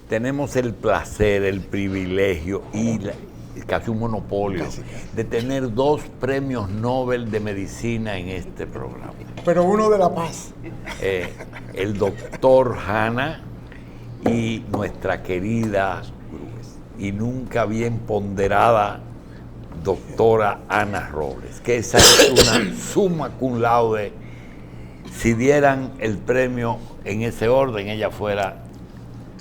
tenemos el placer, el privilegio y casi un monopolio de tener 2 premios Nobel de medicina en este programa. Pero uno de La Paz. El doctor Hanna y nuestra querida y nunca bien ponderada doctora Ana Robles, que esa es una summa cum laude. Si dieran el premio en ese orden, ella fuera...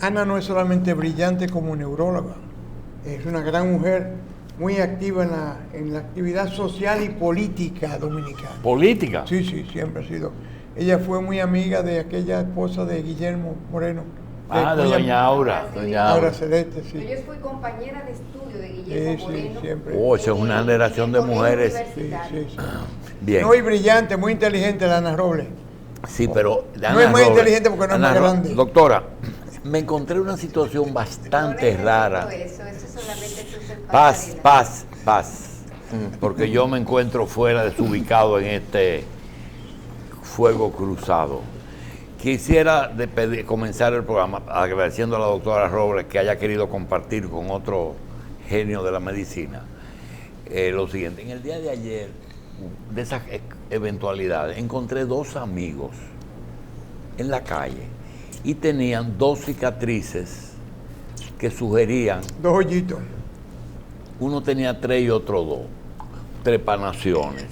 Ana no es solamente brillante como neuróloga, es una gran mujer muy activa en la actividad social y política dominicana. ¿Política? Sí, siempre ha sido. Ella fue muy amiga de aquella esposa de Guillermo Moreno. De doña Aura. Aura Celeste, sí. Yo fui compañera de estudio de Guillermo Moreno. Sí, siempre. Esa es una generación de mujeres. Sí. Bien. Muy brillante, muy inteligente la Ana Robles. Sí, pero... No es muy inteligente porque no es más grande. Doctora, me encontré una situación bastante rara. Eso solamente Paz. Porque yo me encuentro fuera desubicado en este fuego cruzado. Quisiera comenzar el programa agradeciendo a la doctora Robles que haya querido compartir con otro genio de la medicina lo siguiente. En el día de ayer, de esas eventualidades, encontré 2 amigos en la calle y tenían 2 cicatrices que sugerían... 2 hoyitos. Uno tenía 3 y otro 2, trepanaciones.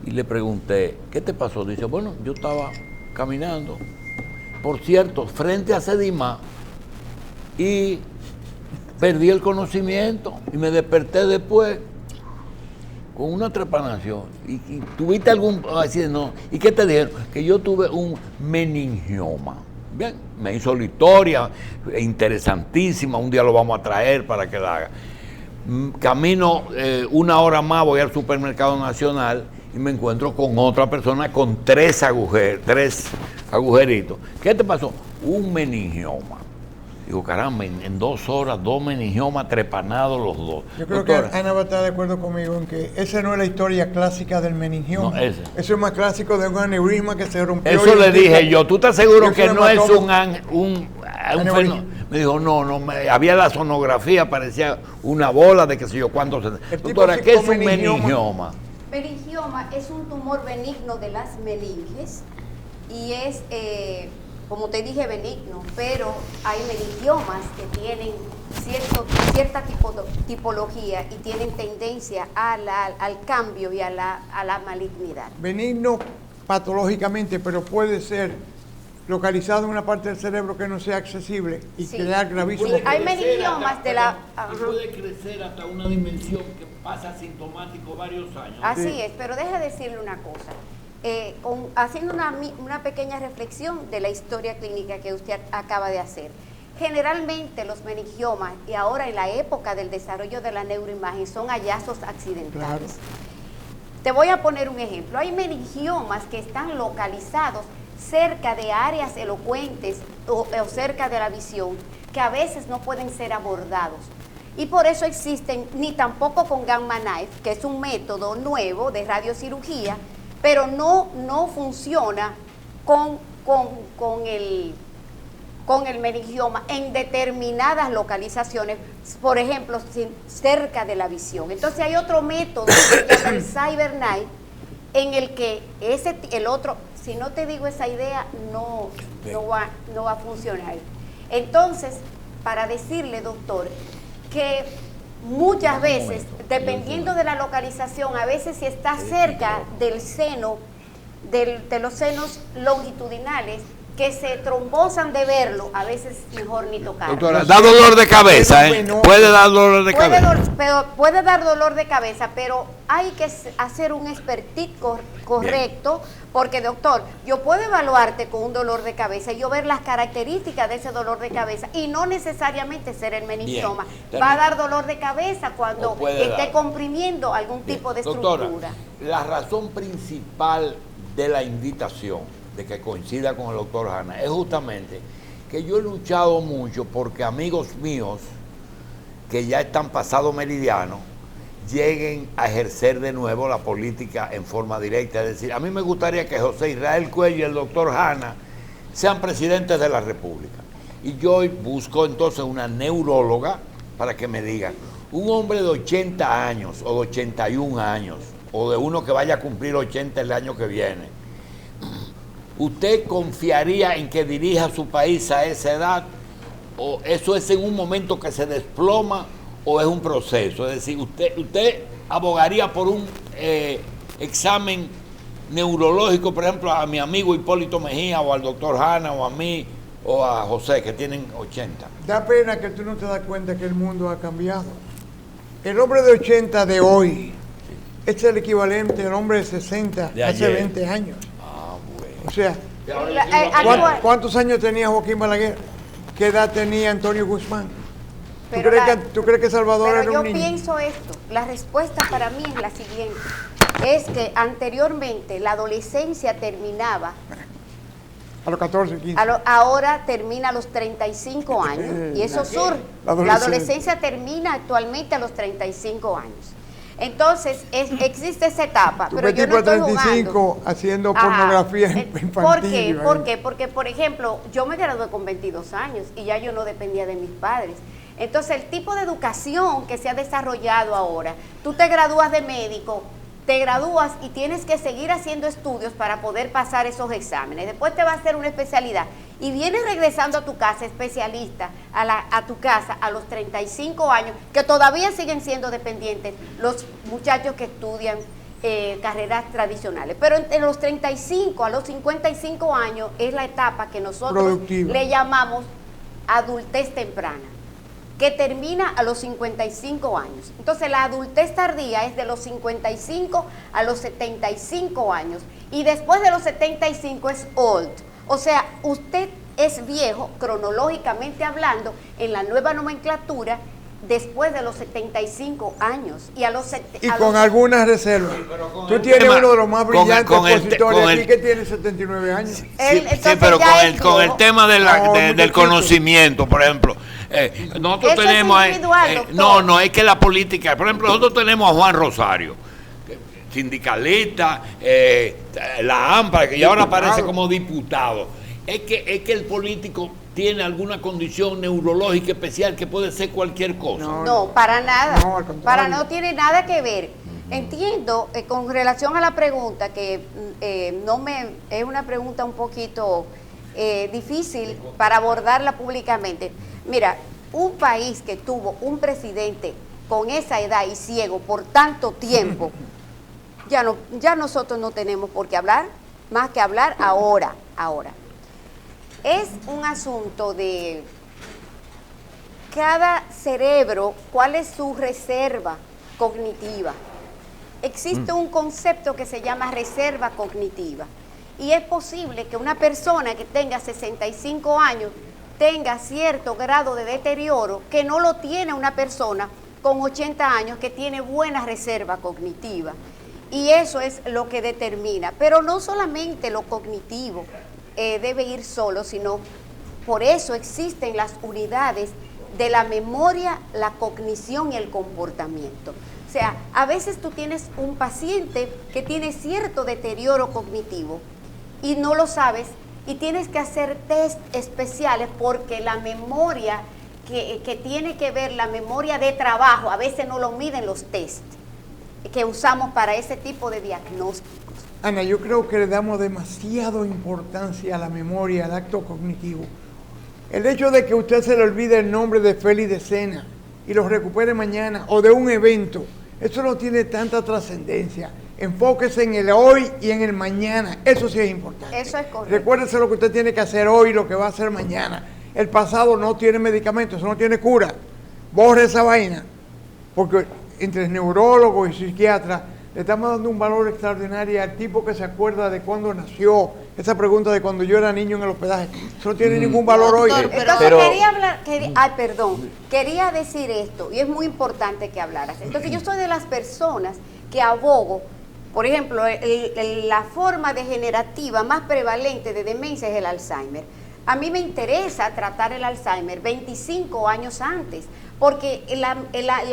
Y le pregunté, ¿qué te pasó? Dice, bueno, yo estaba caminando, por cierto, frente a Sedima, y perdí el conocimiento y me desperté después con una trepanación. ¿Y tuviste algún...? Así, no. ¿Y qué te dijeron? Que yo tuve un meningioma. Bien, me hizo la historia, interesantísima, un día lo vamos a traer para que la haga. Camino 1 hora más, voy al supermercado nacional y me encuentro con otra persona con 3 agujeritos. ¿Qué te pasó? Un meningioma. Digo, caramba, en 2 horas, 2 meningiomas trepanados los 2. Yo creo Doctora, que Ana va a estar de acuerdo conmigo en que esa no es la historia clásica del meningioma. No, ese. Eso es más clásico de un aneurisma que se rompió. eso le dije yo. ¿Tú estás seguro que no es un aneurisma? Me dijo, no, había la sonografía, parecía una bola de qué sé yo cuánto. Doctora, ¿qué es un meningioma? Meningioma es un tumor benigno de las meninges y es, como te dije, benigno, pero hay meningiomas que tienen cierta tipología y tienen tendencia al cambio y a la malignidad. Benigno patológicamente, pero puede ser localizado en una parte del cerebro que no sea accesible y crear gravísimos. Hay meningiomas de la... Y puede crecer hasta una dimensión que pasa asintomático varios años. Así es, pero deja decirle una cosa. Haciendo una pequeña reflexión de la historia clínica que usted acaba de hacer. Generalmente los meningiomas, y ahora en la época del desarrollo de la neuroimagen, son hallazgos accidentales. Claro. Te voy a poner un ejemplo. Hay meningiomas que están localizados cerca de áreas elocuentes o cerca de la visión, que a veces no pueden ser abordados. Y por eso existen, ni tampoco con Gamma Knife, que es un método nuevo de radiocirugía, pero no funciona con el meningioma en determinadas localizaciones, por ejemplo, cerca de la visión. Entonces hay otro método que se llama el CyberKnife, en el que el otro, si no te digo esa idea, no va a funcionar. Entonces, para decirle, doctor, que muchas veces, dependiendo de la localización, a veces si está cerca del seno, de los senos longitudinales, que se trombosan de verlo, a veces mejor ni tocarlo. Doctora, da dolor de cabeza, ¿eh? Puede dar dolor de cabeza. Puede dar dolor de cabeza, pero hay que hacer un expertise correcto, porque doctor, yo puedo evaluarte con un dolor de cabeza y yo ver las características de ese dolor de cabeza y no necesariamente ser el meningioma. Va a dar dolor de cabeza cuando esté comprimiendo algún tipo de estructura. Doctora, la razón principal de la invitación de que coincida con el doctor Hanna es justamente que yo he luchado mucho porque amigos míos que ya están pasado meridiano lleguen a ejercer de nuevo la política en forma directa. Es decir, a mí me gustaría que José Israel Cuello y el doctor Hanna sean presidentes de la República. Y yo busco entonces una neuróloga para que me diga, un hombre de 80 años o de 81 años, o de uno que vaya a cumplir 80 el año que viene, ¿usted confiaría en que dirija su país a esa edad? ¿O eso es en un momento que se desploma o es un proceso? Es decir, usted abogaría por un examen neurológico, por ejemplo, a mi amigo Hipólito Mejía o al doctor Hanna o a mí o a José, que tienen 80. Da pena que tú no te das cuenta que el mundo ha cambiado. El hombre de 80 de hoy es el equivalente al hombre de 60 de hace ayer. 20 años. Ah, bueno. O sea, Actual. ¿cuántos años tenía Joaquín Balaguer? ¿Qué edad tenía Antonio Guzmán? Pero ¿Tú crees que Salvador pero era yo un niño? pienso esto, la respuesta para mí es la siguiente, es que anteriormente la adolescencia terminaba, A los 14, 15. ahora termina a los 35 años, y eso surge, la adolescencia termina actualmente a los 35 años. Entonces, existe esa etapa, Tú pero ves yo tipo no de estoy 35 jugando. haciendo Ajá. pornografía infantil. ¿Por qué? ¿verdad? ¿Por qué? Porque, por ejemplo, yo me gradué con 22 años y ya yo no dependía de mis padres. Entonces, el tipo de educación que se ha desarrollado ahora, tú te gradúas de médico, te gradúas y tienes que seguir haciendo estudios para poder pasar esos exámenes. Después te va a hacer una especialidad y vienes regresando a tu casa, especialista, a tu casa a los 35 años, que todavía siguen siendo dependientes los muchachos que estudian carreras tradicionales. Pero entre los 35 a los 55 años es la etapa que nosotros Productiva. le llamamos adultez temprana, que termina a los 55 años. Entonces la adultez tardía es de los 55 a los 75 años y después de los 75 es old. O sea, usted es viejo cronológicamente hablando en la nueva nomenclatura después de los 75 años y a los Con algunas reservas. Tú tienes uno de los más brillantes opositores aquí que tiene 79 años. Sí, pero con el tema del conocimiento, por ejemplo. Nosotros eso tenemos... es individual, doctor. No, es que la política... Por ejemplo, nosotros tenemos a Juan Rosario, sindicalista, la AMPA, que ahora aparece como diputado. Es que el político tiene alguna condición neurológica especial que puede ser cualquier cosa. No, para nada. No, al contrario. No tiene nada que ver. Entiendo, con relación a la pregunta, que es una pregunta un poquito difícil para abordarla públicamente. Mira, un país que tuvo un presidente con esa edad y ciego por tanto tiempo, ya nosotros no tenemos por qué hablar, más que hablar ahora. Es un asunto de cada cerebro, cuál es su reserva cognitiva. Existe un concepto que se llama reserva cognitiva y es posible que una persona que tenga 65 años tenga cierto grado de deterioro que no lo tiene una persona con 80 años que tiene buena reserva cognitiva. Y eso es lo que determina. Pero no solamente lo cognitivo debe ir solo, sino por eso existen las unidades de la memoria, la cognición y el comportamiento. O sea, a veces tú tienes un paciente que tiene cierto deterioro cognitivo y no lo sabes y tienes que hacer test especiales porque la memoria que tiene que ver, la memoria de trabajo, a veces no lo miden los test que usamos para ese tipo de diagnósticos. Ana, yo creo que le damos demasiada importancia a la memoria, al acto cognitivo. El hecho de que usted se le olvide el nombre de Félix de Sena y lo recupere mañana, o de un evento, eso no tiene tanta trascendencia. Enfóquese en el hoy y en el mañana, eso sí es importante. Eso es correcto. Recuérdese lo que usted tiene que hacer hoy y lo que va a hacer mañana. El pasado no tiene medicamentos, eso no tiene cura. Borre esa vaina, porque entre neurólogos y psiquiatras le estamos dando un valor extraordinario al tipo que se acuerda de cuándo nació. Esa pregunta de cuando yo era niño en el hospedaje, eso no tiene ningún valor hoy. Entonces quería decir esto, y es muy importante que hablaras. Entonces yo soy de las personas que abogo, por ejemplo, la forma degenerativa más prevalente de demencia es el Alzheimer. A mí me interesa tratar el Alzheimer 25 años antes, porque el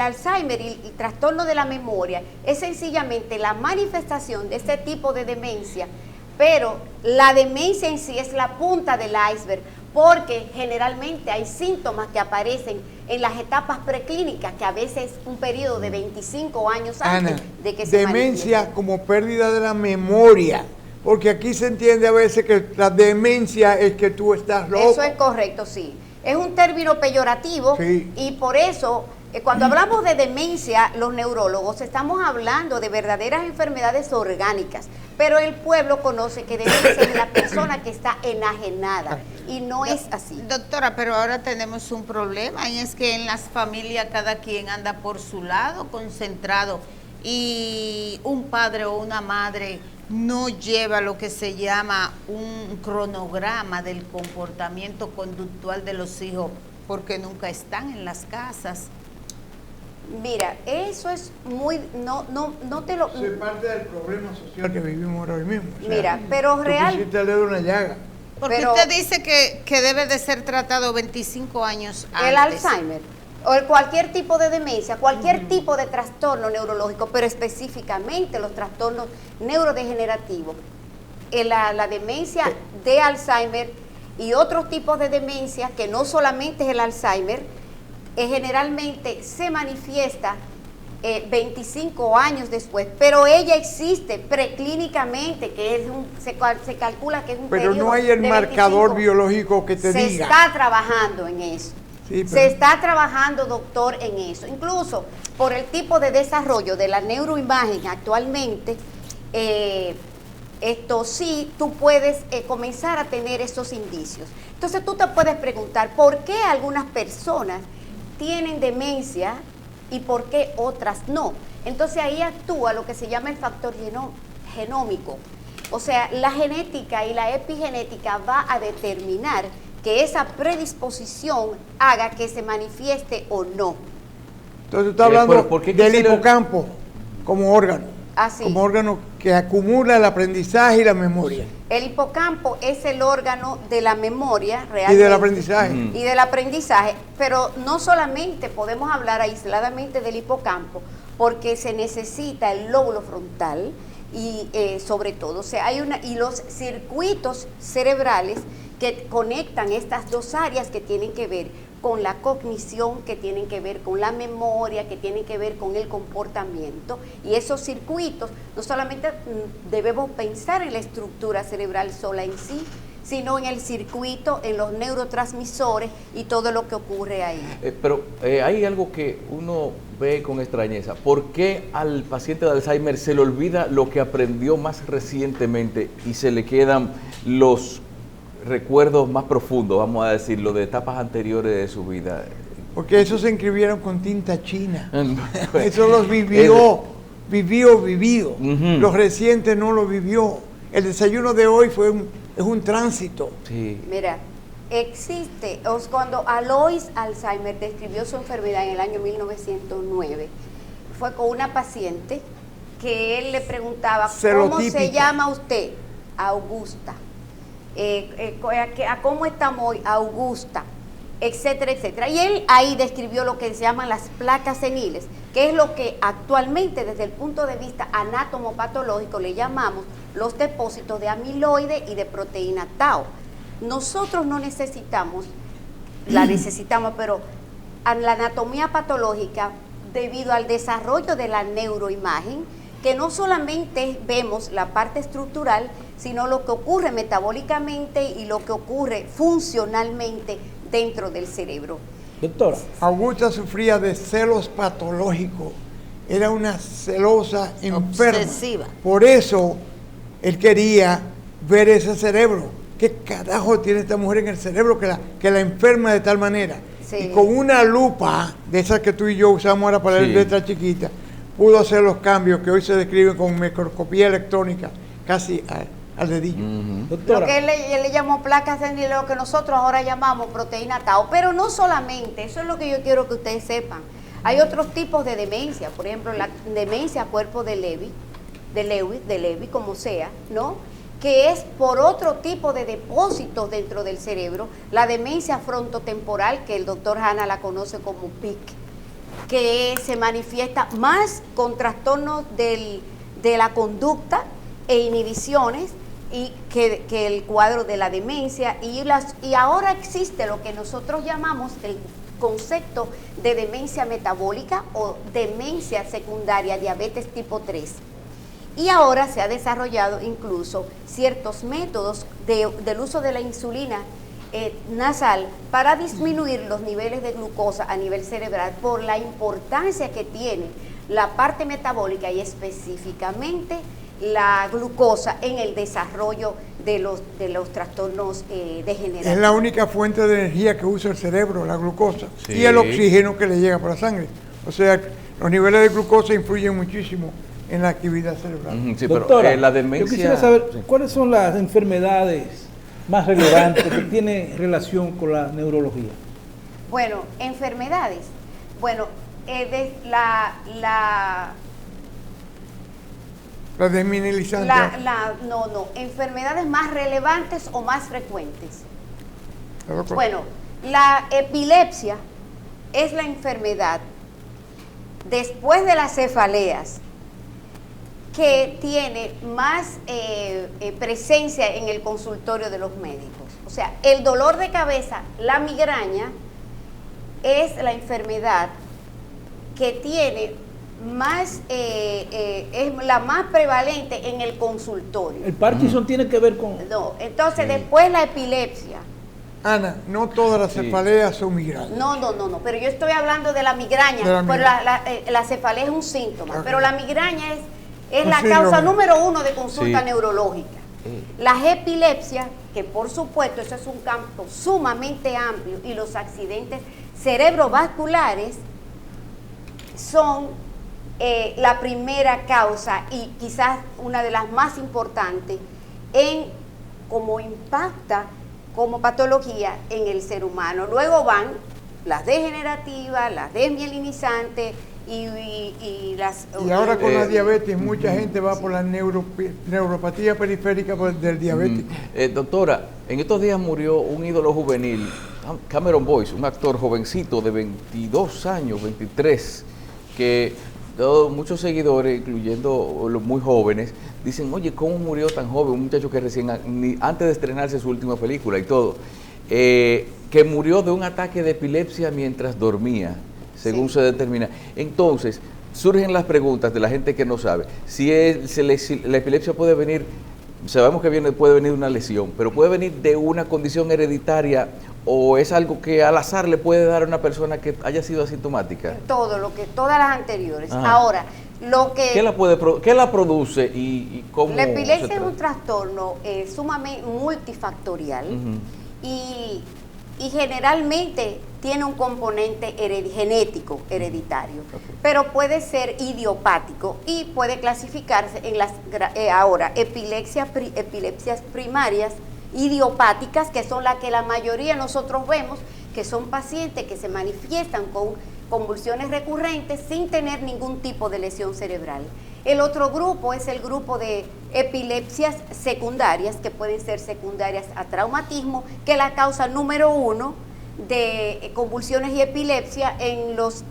Alzheimer y el trastorno de la memoria es sencillamente la manifestación de este tipo de demencia, pero la demencia en sí es la punta del iceberg, porque generalmente hay síntomas que aparecen en las etapas preclínicas, que a veces es un periodo de 25 años antes Ana, de que se demencia manifieste. como pérdida de la memoria, porque aquí se entiende a veces que la demencia es que tú estás loco. Eso es correcto, sí. Es un término peyorativo, Sí. y por eso, cuando hablamos de demencia, los neurólogos estamos hablando de verdaderas enfermedades orgánicas, pero el pueblo conoce que demencia es la persona que está enajenada, y no es así. Doctora, pero ahora tenemos un problema, y es que en las familias cada quien anda por su lado, concentrado, y un padre o una madre no lleva lo que se llama un cronograma del comportamiento conductual de los hijos, porque nunca están en las casas. Mira, eso es muy, no te lo... Eso es parte del problema social que vivimos ahora mismo. O sea, Mira, pero tú real... quisiste leer una llaga. Porque Pero- usted dice que debe de ser tratado 25 años antes. El Alzheimer o cualquier tipo de demencia, cualquier tipo de trastorno neurológico, pero específicamente los trastornos neurodegenerativos, la demencia de Alzheimer y otros tipos de demencia, que no solamente es el Alzheimer, generalmente se manifiesta 25 años después, pero ella existe preclínicamente, que es se calcula que es un Pero periodo no hay el de marcador 25. biológico que te Se diga. está trabajando en eso. Sí, pero- Se está trabajando, doctor, en eso. Incluso por el tipo de desarrollo de la neuroimagen actualmente, esto sí, tú puedes comenzar a tener esos indicios. Entonces tú te puedes preguntar, ¿por qué algunas personas tienen demencia y por qué otras no? Entonces ahí actúa lo que se llama el factor genómico. O sea, la genética y la epigenética va a determinar que esa predisposición haga que se manifieste o no. Entonces tú estás hablando ¿por qué del se le- hipocampo como órgano. Así. Como órgano que acumula el aprendizaje y la memoria. El hipocampo es el órgano de la memoria Y realmente. del aprendizaje. Y del aprendizaje, pero no solamente podemos hablar aisladamente del hipocampo, porque se necesita el lóbulo frontal y sobre todo, o sea, y los circuitos cerebrales que conectan estas dos áreas que tienen que ver con la cognición, que tienen que ver con la memoria, que tienen que ver con el comportamiento, y esos circuitos no solamente debemos pensar en la estructura cerebral sola en sí, sino en el circuito, en los neurotransmisores y todo lo que ocurre ahí. Pero hay algo que uno ve con extrañeza. ¿Por qué al paciente de Alzheimer se le olvida lo que aprendió más recientemente y se le quedan los recuerdos más profundos, vamos a decirlo, de etapas anteriores de su vida? Porque esos se inscribieron con tinta china. Pues, Eso los vivido. Ujú. Los recientes no lo vivió. El desayuno de hoy es un tránsito. Sí. Mira, existe, cuando Alois Alzheimer describió su enfermedad en el año 1909, fue con una paciente que él le preguntaba, ¿cómo Serotípica. se llama usted? Augusta. ¿Cómo estamos hoy? Augusta, etcétera, etcétera. Y él ahí describió lo que se llaman las placas seniles, que es lo que actualmente desde el punto de vista anatomopatológico le llamamos los depósitos de amiloide y de proteína tau. Nosotros no necesitamos, la necesitamos, pero a la anatomía patológica, debido al desarrollo de la neuroimagen, que no solamente vemos la parte estructural, sino lo que ocurre metabólicamente y lo que ocurre funcionalmente dentro del cerebro. Doctora. Augusta sufría de celos patológicos. Era una celosa enferma. Obsesiva. Por eso él quería ver ese cerebro. ¿Qué carajo tiene esta mujer en el cerebro que la enferma de tal manera? Sí. Y con una lupa, de esas que tú y yo usamos ahora para leer Sí. letras chiquitas, pudo hacer los cambios que hoy se describen con microscopía electrónica, casi al dedillo. Lo que él le llamó placas seniles, lo que nosotros ahora llamamos proteína tau. Pero no solamente, eso es lo que yo quiero que ustedes sepan. Hay otros tipos de demencia, por ejemplo, la demencia a cuerpo de Lewy, como sea, ¿no? Que es por otro tipo de depósitos dentro del cerebro, la demencia frontotemporal, que el doctor Hanna la conoce como PIC, que se manifiesta más con trastornos de la conducta e inhibiciones y que el cuadro de la demencia, y ahora existe lo que nosotros llamamos el concepto de demencia metabólica o demencia secundaria, diabetes tipo 3. Y ahora se ha desarrollado incluso ciertos métodos del uso de la insulina nasal para disminuir los niveles de glucosa a nivel cerebral por la importancia que tiene la parte metabólica y específicamente la glucosa en el desarrollo de los trastornos degenerativos. Es la única fuente de energía que usa el cerebro, la glucosa, Sí. y el oxígeno que le llega por la sangre. O sea, los niveles de glucosa influyen muchísimo en la actividad cerebral. Ujú, sí, Doctora, pero la demencia... yo quisiera saber sí. cuáles son las enfermedades más relevantes que tienen relación con la neurología. Bueno, enfermedades. Bueno, La desmineralizante. no, enfermedades más relevantes o más frecuentes. La doctora. Bueno, la epilepsia es la enfermedad después de las cefaleas que tiene más presencia en el consultorio de los médicos. O sea, el dolor de cabeza, la migraña, es la enfermedad que tiene más, es la más prevalente en el consultorio. El Parkinson tiene que ver con... No, entonces después la epilepsia. Ana, no todas las Sí. cefaleas son migrañas. No, pero yo estoy hablando de la migraña, De la pero migraña. la cefalea es un síntoma, Ok. pero la migraña es Un la síndrome. causa número 1 de consulta Sí. neurológica. Las epilepsias, que por supuesto eso es un campo sumamente amplio, y los accidentes cerebrovasculares son la primera causa y quizás una de las más importantes en cómo impacta como patología en el ser humano. Luego van las degenerativas, las desmielinizantes y las... Y ahora con la Eh, diabetes, mucha gente va por la neuropatía periférica del diabético. Doctora, en estos días murió un ídolo juvenil, Cameron Boyce, un actor jovencito de 22 años, 23, que muchos seguidores, incluyendo los muy jóvenes, dicen, oye, ¿cómo murió tan joven? Un muchacho que recién, antes de estrenarse su última película y todo, que murió de un ataque de epilepsia mientras dormía, según se determina. Entonces, surgen las preguntas de la gente que no sabe. Si la epilepsia puede venir, sabemos que puede venir de una lesión, pero puede venir de una condición hereditaria o es algo que al azar le puede dar a una persona que haya sido asintomática. Todas las anteriores. Ajá. Ahora, lo que... ¿Qué la produce y cómo? La epilepsia se es un trata? trastorno sumamente multifactorial Ujú. y generalmente tiene un componente genético, hereditario, pero puede ser idiopático y puede clasificarse en las ahora epilepsias primarias idiopáticas, que son las que la mayoría nosotros vemos, que son pacientes que se manifiestan con convulsiones recurrentes sin tener ningún tipo de lesión cerebral. El otro grupo es el grupo de epilepsias secundarias, que pueden ser secundarias a traumatismo, que es la causa número 1 de convulsiones y epilepsia en los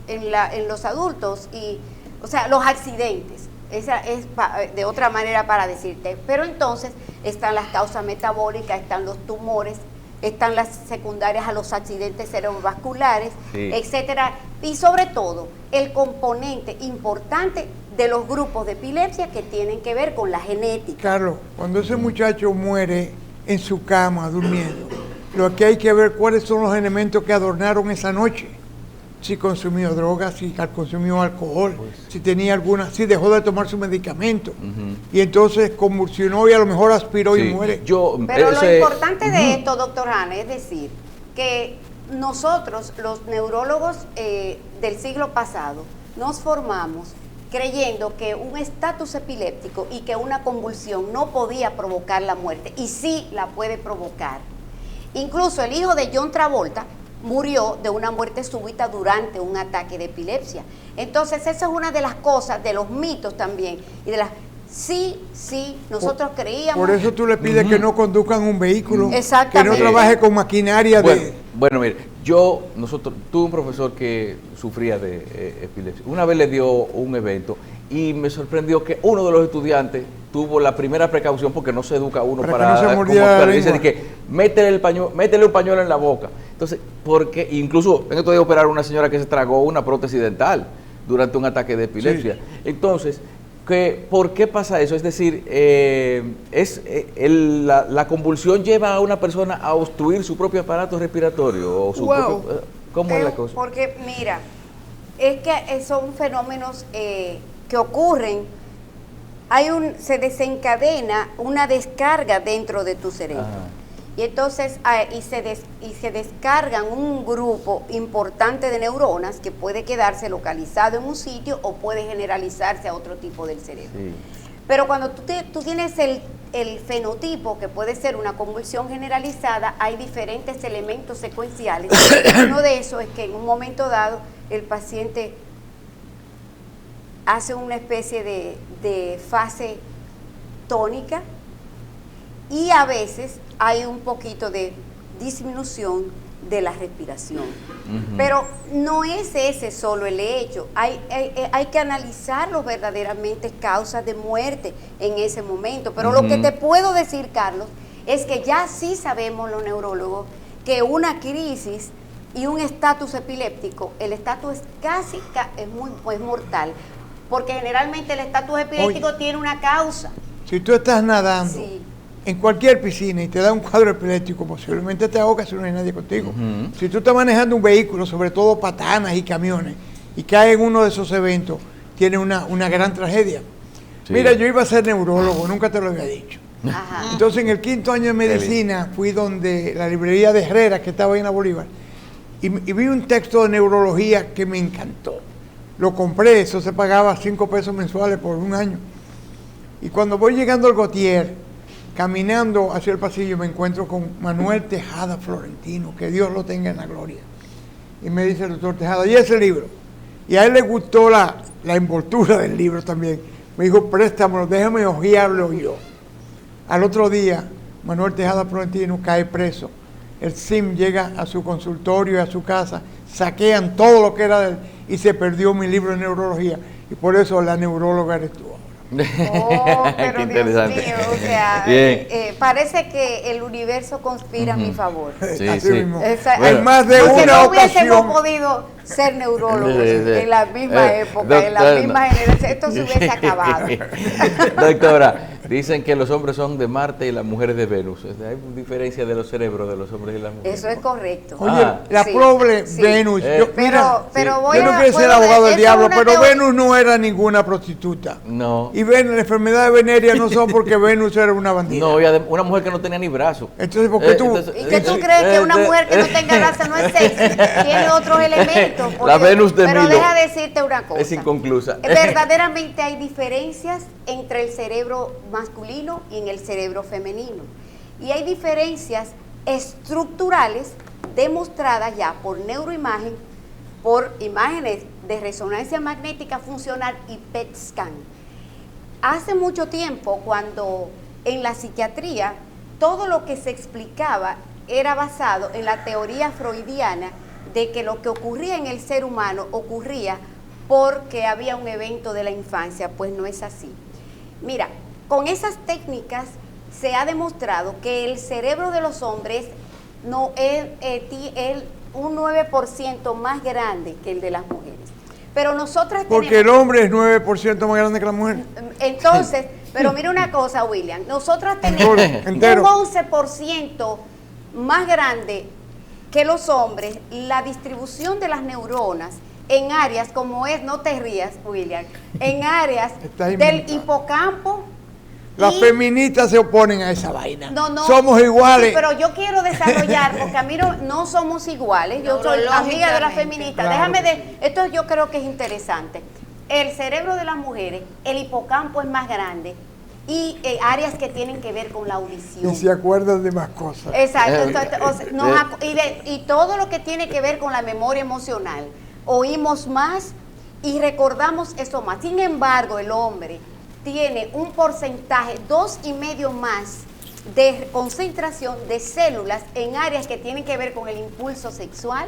adultos, y, o sea, los accidentes. Esa es de otra manera para decirte. Pero entonces están las causas metabólicas, están los tumores, están las secundarias a los accidentes cerebrovasculares, Sí. etcétera, y sobre todo el componente importante de los grupos de epilepsia que tienen que ver con la genética. Carlos, cuando ese muchacho muere en su cama durmiendo, lo que hay que ver cuáles son los elementos que adornaron esa noche. Si consumió drogas, si consumió alcohol, si tenía alguna, si dejó de tomar su medicamento. Y entonces convulsionó y a lo mejor aspiró y Sí, muere. Pero lo importante de esto, doctor Hanna, es decir, que nosotros, los neurólogos del siglo pasado, nos formamos creyendo que un estatus epiléptico y que una convulsión no podía provocar la muerte, y sí la puede provocar. Incluso el hijo de John Travolta murió de una muerte súbita durante un ataque de epilepsia. Entonces, esa es una de las cosas, de los mitos también, y de las Sí, nosotros creíamos. Por eso tú le pides que no conduzcan un vehículo, que Exactamente. no trabaje con maquinaria Bueno, mire, tuve un profesor que sufría de epilepsia. Una vez le dio un evento y me sorprendió que uno de los estudiantes tuvo la primera precaución, porque no se educa uno para que no se como mordiera la dice lengua. que métele un pañuelo en la boca. Entonces, porque incluso en esto de operar a una señora que se tragó una prótesis dental durante un ataque de epilepsia. Sí. Entonces, ¿por qué pasa eso? Es decir, la convulsión lleva a una persona a obstruir su propio aparato respiratorio o su propio, ¿cómo es la cosa? Porque mira, es que son fenómenos que ocurren. Se desencadena una descarga dentro de tu cerebro. Ajá. Y entonces se descargan un grupo importante de neuronas que puede quedarse localizado en un sitio o puede generalizarse a otro tipo del cerebro. Sí. Pero cuando tú tienes el fenotipo, que puede ser una convulsión generalizada, hay diferentes elementos secuenciales. Uno de esos es que en un momento dado el paciente hace una especie de fase tónica y a veces hay un poquito de disminución de la respiración. Pero no es ese solo el hecho, hay que analizarlo verdaderamente, causas de muerte en ese momento. Pero lo que te puedo decir, Carlos, es que ya sí sabemos los neurólogos que una crisis y un estatus epiléptico, el estatus es mortal, porque generalmente el estatus epiléptico tiene una causa. Si tú estás nadando Sí. en cualquier piscina y te da un cuadro epiléptico, posiblemente te ahogas si no hay nadie contigo. Si tú estás manejando un vehículo, sobre todo patanas y camiones, y cae en uno de esos eventos, tiene una gran tragedia. Sí. Mira, yo iba a ser neurólogo, nunca te lo había dicho. Ajá. Entonces, en el 5º año de medicina, fui donde la librería de Herrera, que estaba ahí en la Bolívar, y vi un texto de neurología que me encantó. Lo compré, eso se pagaba 5 pesos mensuales por un año. Y cuando voy llegando al Gautier, caminando hacia el pasillo, me encuentro con Manuel Tejada Florentino, que Dios lo tenga en la gloria. Y me dice el doctor Tejada, ¿y ese libro? Y a él le gustó la envoltura del libro también. Me dijo, préstamelo, déjame hojearlo yo. Al otro día, Manuel Tejada Florentino cae preso. El SIM llega a su consultorio y a su casa, saquean todo lo que era de él y se perdió mi libro de neurología. Y por eso la neuróloga eres tú ahora. Oh, pero Qué Dios interesante. mío, o sea, Bien. parece que el universo conspira a mi favor. Sí, Así sí. mismo. Bueno, Hay más de porque una no hubiésemos ocasión. podido ser neurólogos Sí, sí. en la misma época, en la Doctor, misma generación. Esto se hubiese acabado. Doctora, dicen que los hombres son de Marte y las mujeres de Venus. Hay diferencia de los cerebros de los hombres y las mujeres. Eso es correcto. Oye, Ah. la Sí, pobre sí. Venus. Pero voy yo no a- quiero ser puedo- abogado del eso diablo, es una pero teoría. Venus no era ninguna prostituta. No. Y Venus, las enfermedades venéreas no son porque Venus era una bandida. No, y una mujer que no tenía ni brazos. Entonces, ¿por qué tú? ¿Y que tú crees que una mujer que no tenga raza no es sexy? Tiene otros elementos. La Venus de pero Milo deja decirte una cosa. es inconclusa. Verdaderamente hay diferencias entre el cerebro masculino y en el cerebro femenino. Y hay diferencias estructurales demostradas ya por neuroimagen, por imágenes de resonancia magnética funcional y PET scan. Hace mucho tiempo, cuando en la psiquiatría todo lo que se explicaba era basado en la teoría freudiana de que lo que ocurría en el ser humano ocurría porque había un evento de la infancia, pues no es así. Mira, con esas técnicas se ha demostrado que el cerebro de los hombres no es un 9% más grande que el de las mujeres. Pero nosotras Porque el hombre es 9% más grande que la mujer. entonces, pero mira una cosa, William, nosotras tenemos Entero. un 11% más grande que los hombres la distribución de las neuronas en áreas como es, no te rías, William, en áreas Está del inventado. hipocampo. Las y- feministas se oponen a esa vaina. No, Somos iguales. Sí, pero yo quiero desarrollar, porque a mí no somos iguales. Yo soy amiga de las feministas. Claro Déjame esto yo creo que es interesante. El cerebro de las mujeres, el hipocampo es más grande y áreas que tienen que ver con la audición. Y se acuerdan de más cosas. Exacto. Entonces, y todo lo que tiene que ver con la memoria emocional. Oímos más y recordamos eso más. Sin embargo, el hombre tiene un porcentaje 2,5 más de concentración de células en áreas que tienen que ver con el impulso sexual,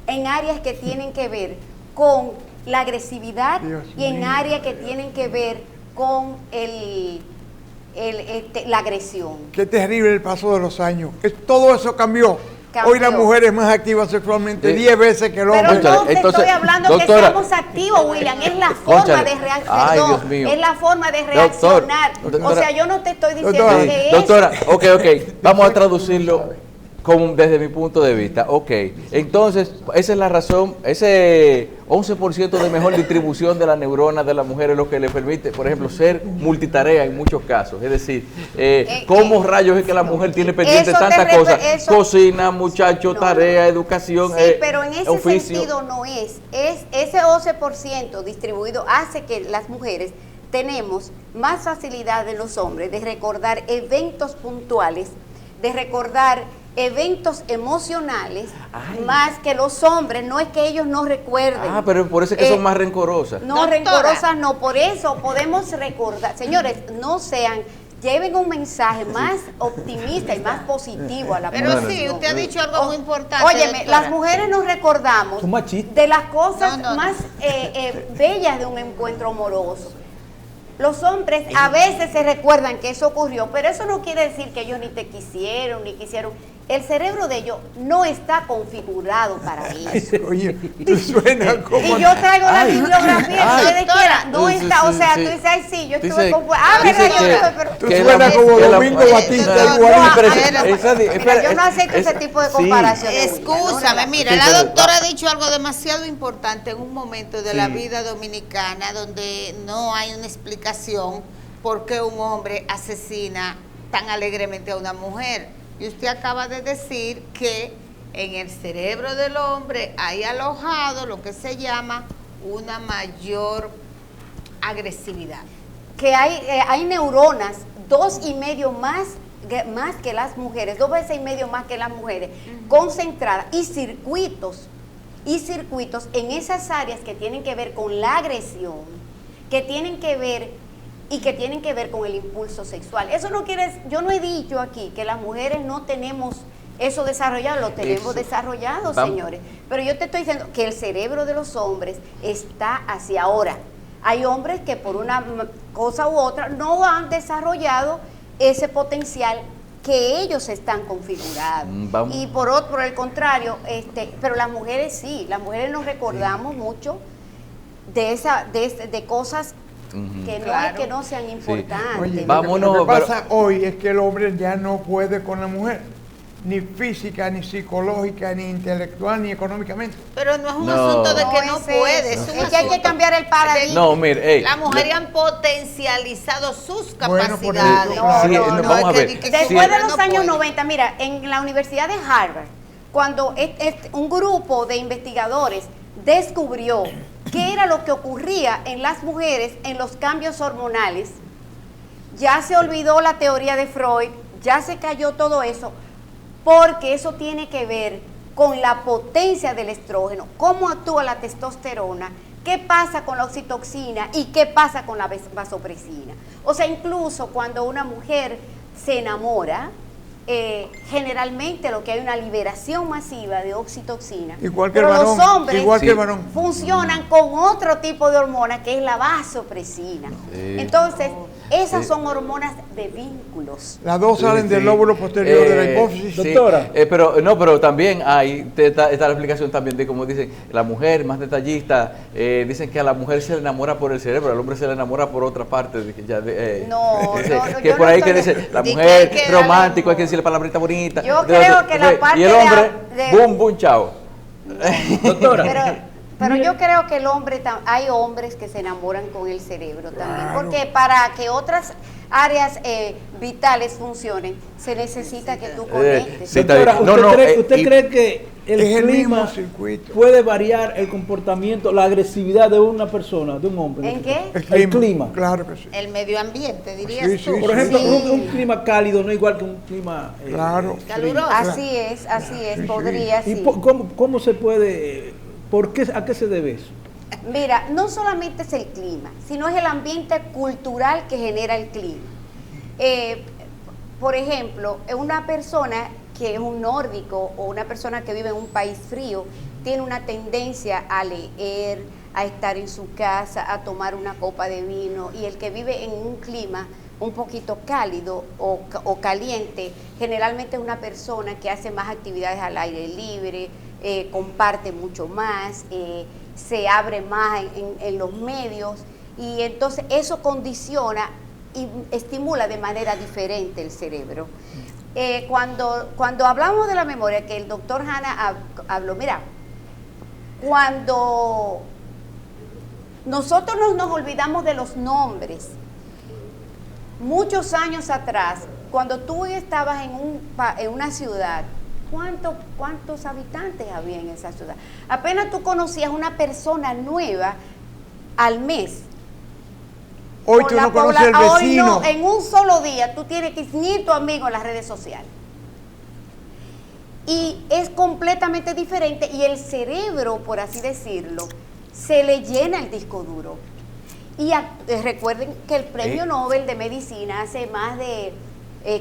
en áreas que tienen que ver con la agresividad y en áreas que tienen que ver con la agresión. Qué terrible el paso de los años. Todo eso cambió. Hoy la mujer es más activa sexualmente 10 veces que el hombre. Pero no te estoy hablando doctora, que seamos activos, William, es la forma de reaccionar. Es la forma de reaccionar. O sea, yo no te estoy diciendo que es. Doctora, ok, vamos a traducirlo desde mi punto de vista. Ok, entonces, esa es la razón, ese 11% de mejor distribución de la neurona de la mujer es lo que le permite, por ejemplo, ser multitarea en muchos casos. Es decir, ¿cómo rayos es que la mujer tiene pendiente tantas cosas? Cocina, muchacho, tarea, educación, sí, pero en ese oficio. sentido no es ese 11% distribuido hace que las mujeres tenemos más facilidad de los hombres de recordar eventos puntuales, de recordar eventos emocionales. Más que los hombres. No es que ellos no recuerden. Pero por eso es que son más rencorosas. No, rencorosas no, por eso podemos recordar. Señores, lleven un mensaje más optimista y más positivo a la población. Pero sí, usted ha dicho algo muy importante. Óyeme, las mujeres nos recordamos de las cosas más bellas de un encuentro amoroso. Los hombres a veces se recuerdan que eso ocurrió, pero eso no quiere decir que ellos ni te quisieron, ni quisieron. El cerebro de ellos no está configurado para eso. Oye, tú suenas como... Y yo traigo la bibliografía, si ustedes quieran. No está, o sea, tú dices, ay, sí, yo estuve con... Tú suenas como Domingo Batista igual. Yo no acepto ese tipo de comparaciones. Escúchame, mira, la doctora ha dicho algo demasiado importante en un momento de la vida dominicana donde no hay una explicación por qué un hombre asesina tan alegremente a una mujer. Y usted acaba de decir que en el cerebro del hombre hay alojado lo que se llama una mayor agresividad. Que hay neuronas 2,5 más que las mujeres, 2,5 veces más que las mujeres, concentradas y circuitos en esas áreas que tienen que ver con la agresión, que tienen que ver con el impulso sexual. Eso no yo no he dicho aquí que las mujeres no tenemos eso desarrollado, lo tenemos desarrollado, señores. Pero yo te estoy diciendo que el cerebro de los hombres está hacia ahora. Hay hombres que por una cosa u otra no han desarrollado ese potencial que ellos están configurados. Y por el contrario, pero las mujeres sí, las mujeres nos recordamos mucho de cosas que no es que no sean importantes. Oye, lo que pasa hoy es que el hombre ya no puede con la mujer, ni física, ni psicológica, ni intelectual, ni económicamente. Pero no es un asunto de que no puede, es que hay que cambiar el paradigma. No, mire, las mujeres han potencializado sus capacidades. Vamos a ver. Después de los años 90, mira, en la Universidad de Harvard, cuando un grupo de investigadores descubrió qué era lo que ocurría en las mujeres en los cambios hormonales, ya se olvidó la teoría de Freud, ya se cayó todo eso, porque eso tiene que ver con la potencia del estrógeno, cómo actúa la testosterona, qué pasa con la oxitoxina y qué pasa con la vasopresina. O sea, incluso cuando una mujer se enamora, generalmente lo que hay una liberación masiva de oxitoxina. Igual que el varón, los hombres igual que el varón. funcionan con otro tipo de hormona que es la vasopresina. Entonces, esas son hormonas de vínculos. Las dos salen del lóbulo posterior de la hipófisis. Doctora. Pero también está la explicación también de como dicen, la mujer más detallista, dicen que a la mujer se le enamora por el cerebro, al hombre se le enamora por otra parte. Que por ahí que dice, la mujer romántico, hay que decirle palabrita bonita. Yo creo que la parte y el hombre, boom, boom, chao. Doctora. Pero yo creo que hay hombres que se enamoran con el cerebro también, porque para que otras áreas vitales funcionen, se necesita que tú conectes. Doctora, ¿usted cree que el clima puede variar el comportamiento, la agresividad de una persona, de un hombre? ¿En qué? El clima. Claro que sí. El medio ambiente, dirías tú. Por ejemplo, un clima cálido no es igual que un clima caluroso. Así es, podría, sí. ¿Y cómo se puede, a qué se debe eso? Mira, no solamente es el clima, sino es el ambiente cultural que genera el clima. Por ejemplo, una persona que es un nórdico o una persona que vive en un país frío tiene una tendencia a leer, a estar en su casa, a tomar una copa de vino, y el que vive en un clima un poquito cálido o caliente, generalmente es una persona que hace más actividades al aire libre, comparte mucho más, se abre más en los medios, y entonces eso condiciona y estimula de manera diferente el cerebro. Cuando hablamos de la memoria, que el doctor Hanna habló, mira, cuando nosotros nos olvidamos de los nombres, muchos años atrás, cuando tú estabas en una ciudad, ¿cuántos habitantes había en esa ciudad? Apenas tú conocías una persona nueva al mes. Hoy tú no conoces el vecino. Hoy no, en un solo día tú tienes 500 amigos en las redes sociales. Y es completamente diferente, y el cerebro, por así decirlo, se le llena el disco duro. Y recuerden que el premio Nobel de Medicina hace más de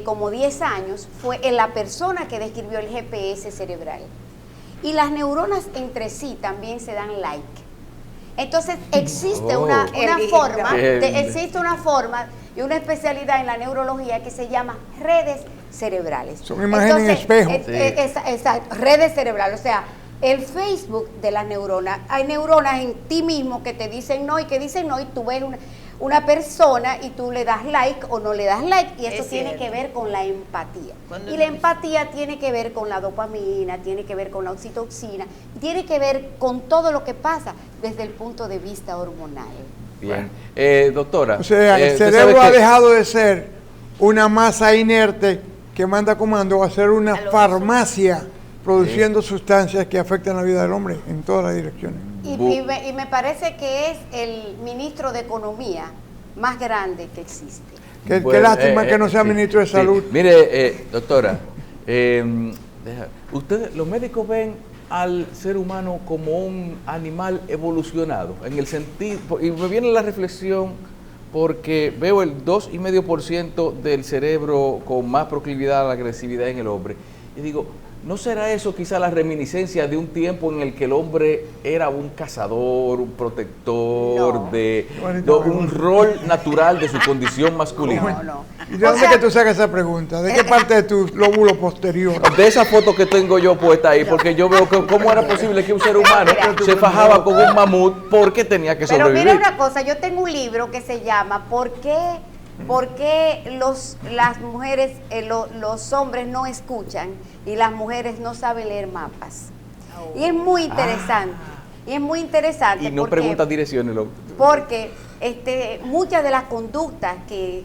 como 10 años fue la persona que describió el GPS cerebral. Y las neuronas entre sí también se dan like. Entonces existe una forma y una especialidad en la neurología que se llama redes cerebrales. Son imágenes en espejo. Exacto, redes cerebrales. O sea, el Facebook de las neuronas, hay neuronas en ti mismo que te dicen no y que dicen no, y tú ves una persona y tú le das like o no le das like, y eso tiene que ver con la empatía. Y la empatía tiene que ver con la dopamina, tiene que ver con la oxitocina, tiene que ver con todo lo que pasa desde el punto de vista hormonal. Bien. Doctora. O sea, el cerebro ha dejado de ser una masa inerte que manda comando a ser una farmacia produciendo sustancias que afectan la vida del hombre en todas las direcciones. Y me parece que es el ministro de Economía más grande que existe. Qué lástima que no sea ministro de Salud. Mire, doctora, los médicos ven al ser humano como un animal evolucionado, en el sentido, y me viene la reflexión porque veo el 2,5% del cerebro con más proclividad a la agresividad en el hombre, y digo, ¿no será eso quizá la reminiscencia de un tiempo en el que el hombre era un cazador, un protector, un rol natural de su condición masculina? No. ¿Y de dónde que tú sacas esa pregunta? ¿De qué parte de tu lóbulo posterior? De esa foto que tengo yo puesta ahí, porque yo veo cómo era posible que un ser humano se fajaba con un mamut porque tenía que sobrevivir. Pero mira una cosa, yo tengo un libro que se llama ¿Por qué las mujeres, los hombres no escuchan y las mujeres no saben leer mapas? Y es muy interesante. Y no preguntas direcciones, porque muchas de las conductas que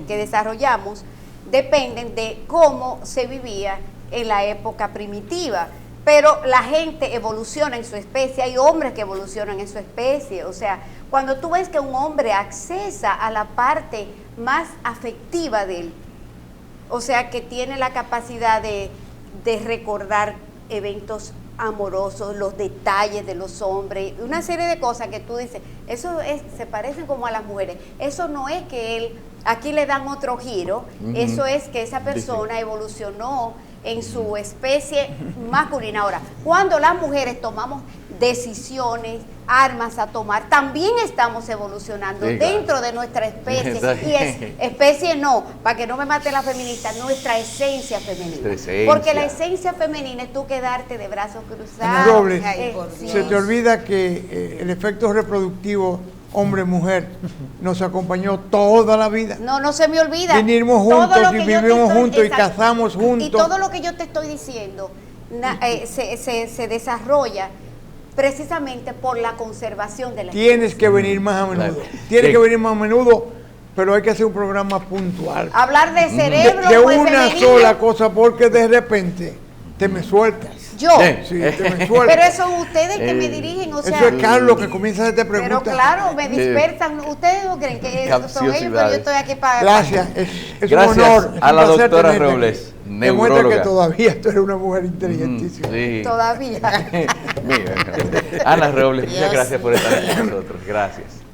desarrollamos dependen de cómo se vivía en la época primitiva. Pero la gente evoluciona en su especie, hay hombres que evolucionan en su especie, o sea, cuando tú ves que un hombre accesa a la parte más afectiva de él, o sea, que tiene la capacidad de recordar eventos amorosos, los detalles de los hombres, una serie de cosas que tú dices, se parecen como a las mujeres, eso no es que aquí le dan otro giro, eso es que esa persona evolucionó en su especie masculina. Ahora, cuando las mujeres tomamos decisiones, armas a tomar, también estamos evolucionando dentro de nuestra especie. Y especie no, para que no me mate la feminista, nuestra esencia femenina. Porque la esencia femenina es tú quedarte de brazos cruzados. Robles, se te olvida que el efecto reproductivo hombre-mujer nos acompañó toda la vida. No se me olvida. Vinimos juntos y vivimos juntos y casamos juntos. Y todo lo que yo te estoy diciendo se desarrolla precisamente por la conservación de la Tienes que venir más a menudo. Tienes que venir más a menudo, pero hay que hacer un programa puntual. Hablar de cerebro de una sola cosa, porque de repente te me sueltas. Yo. Sí, te me suelto. Pero eso son ustedes que me dirigen, o sea. Eso es Carlos que comienza a hacerte preguntas. Pero claro, me dispersan. ¿Ustedes no creen que eso son ellos? Pero yo estoy aquí para... Gracias, es Gracias un honor. a la un placer doctora tenerte Robles, aquí. Demuestra neuróloga. que todavía tú eres una mujer inteligentísima. Sí. Todavía. Mira, Ana Robles, muchas Dios gracias por estar aquí mío. con nosotros. Gracias.